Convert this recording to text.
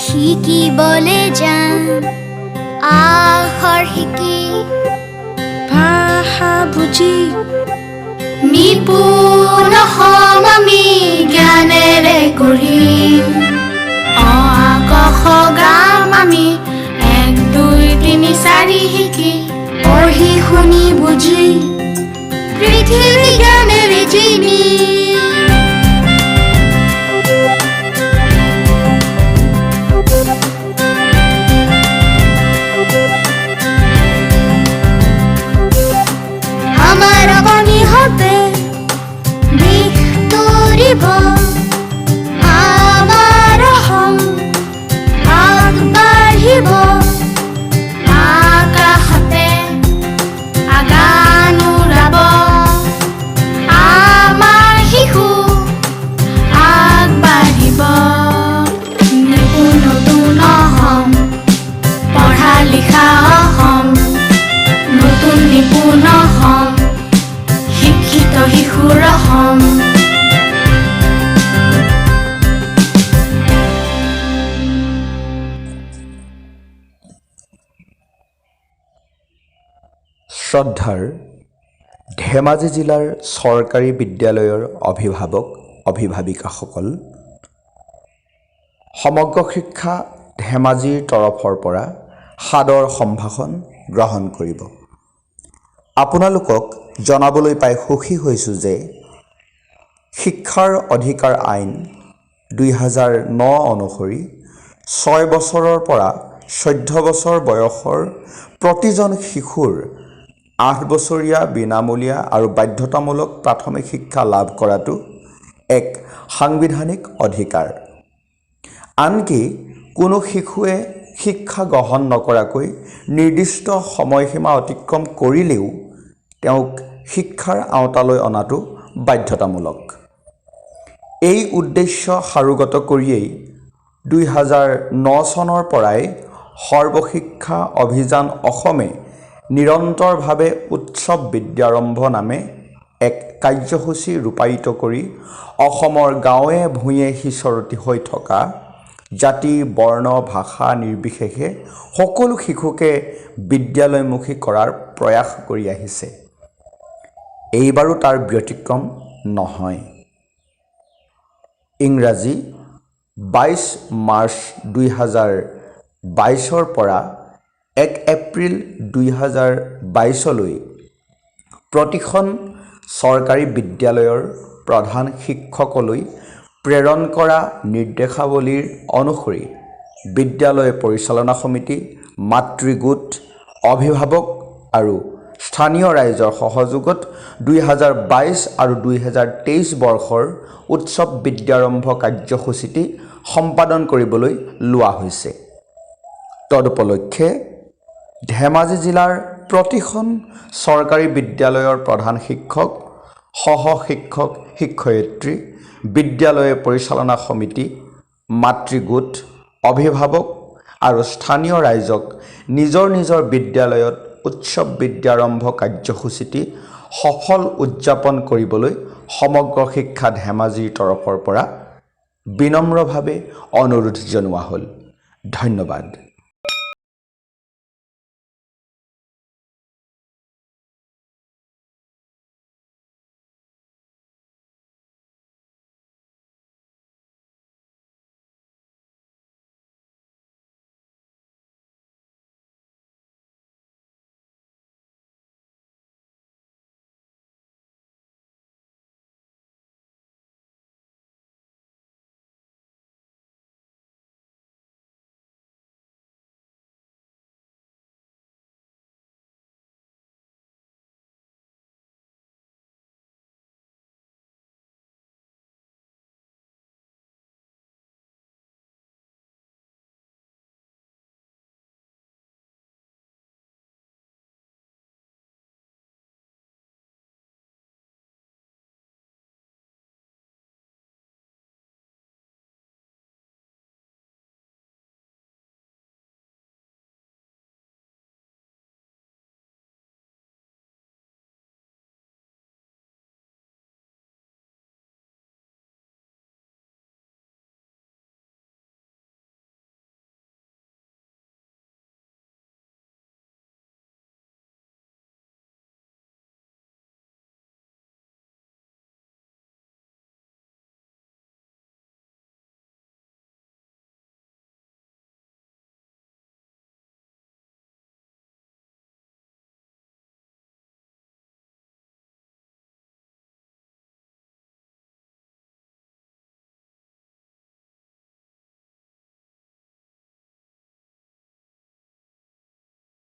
শিকিবলে যাম আখৰ শিকি ভাষা বুজি নিপুণ হম আমি জ্ঞানেৰে গঢ়িম অ আ ক খ গাম আমি 1 2 3 4 শিকি পঢ়ি শুনি বুজি পৃথিৱী জ্ঞানেৰে জিনি আমাৰ অগণিহঁতে দিশ তৰিব আমাৰ অসম আগবাঢ়িব আকাশতে আগান উৰাব আমাৰ শিশু আগবাঢ়িব নতুন অসম পঢ়া লিখা অসম নতুন নিপুণ অসম শিক্ষিত শিশুৰ অসম শ্ৰদ্ধাৰ ধেমাজি জিলাৰ চৰকাৰী বিদ্যালয়ৰ অভিভাৱক অভিভাৱিকাসকল, সমগ্ৰ শিক্ষা ধেমাজিৰ তৰফৰ পৰা সাদৰ সম্ভাষণ গ্ৰহণ কৰিব। আপোনালোকক জনাবলৈ পাই সুখী হৈছোঁ যে শিক্ষাৰ অধিকাৰ আইন 2009 অনুসৰি 6 বছৰৰ পৰা 14 বছৰ বয়সৰ প্ৰতিজন শিশুৰ 8 বছৰীয়া বিনামূলীয়া আৰু বাধ্যতামূলক প্ৰাথমিক শিক্ষা লাভ কৰাটো এক সাংবিধানিক অধিকাৰ। আনকি কোনো শিশুৱে শিক্ষা গ্ৰহণ নকৰাকৈ নিৰ্দিষ্ট সময়সীমা অতিক্ৰম কৰিলেও তেওঁক শিক্ষাৰ আওতালৈ অনাটো বাধ্যতামূলক। এই উদ্দেশ্য সাৰোগত কৰিয়েই 2009 চনৰ পৰাই সৰ্বশিক্ষা অভিযান অসমে নিৰন্তৰভাৱে উৎসৱ বিদ্যাৰম্ভ নামে এক কাৰ্যসূচী ৰূপায়িত কৰি অসমৰ গাঁৱে ভূঞে সিঁচৰতি হৈ থকা জাতি বৰ্ণ ভাষা নিৰ্বিশেষে সকলো শিশুকে বিদ্যালয়মুখী কৰাৰ প্ৰয়াস কৰি আহিছে। এইবাৰো তাৰ ব্যতিক্ৰম নহয়। ইংৰাজী 22 মাৰ্চ 2022 পৰা 1 এপ্ৰিল 2022লৈ প্ৰতিখন চৰকাৰী বিদ্যালয়ৰ প্ৰধান শিক্ষকলৈ প্ৰেৰণ কৰা নিৰ্দেশাৱলীৰ অনুসৰি বিদ্যালয় পৰিচালনা সমিতি, মাতৃগোট, অভিভাৱক আৰু স্থানীয় ৰাইজৰ সহযোগত 2022 আৰু 2023 বৰ্ষৰ উৎসৱ বিদ্যাৰম্ভ কাৰ্যসূচীটি সম্পাদন কৰিবলৈ লোৱা হৈছে। তদুপলক্ষে ধেমাজি জিলাৰ প্ৰতিখন চৰকাৰী বিদ্যালয়ৰ প্ৰধান শিক্ষক, সহ শিক্ষক শিক্ষয়িত্ৰী, বিদ্যালয় পৰিচালনা সমিতি, মাতৃগোট, অভিভাৱক আৰু স্থানীয় ৰাইজক নিজৰ নিজৰ বিদ্যালয়ত উৎসৱ বিদ্যাৰম্ভ কাৰ্যসূচীটি সফল উদযাপন কৰিবলৈ সমগ্ৰ শিক্ষা ধেমাজিৰ তৰফৰ পৰা বিনম্ৰভাৱে অনুৰোধ জনোৱা হ'ল। ধন্যবাদ।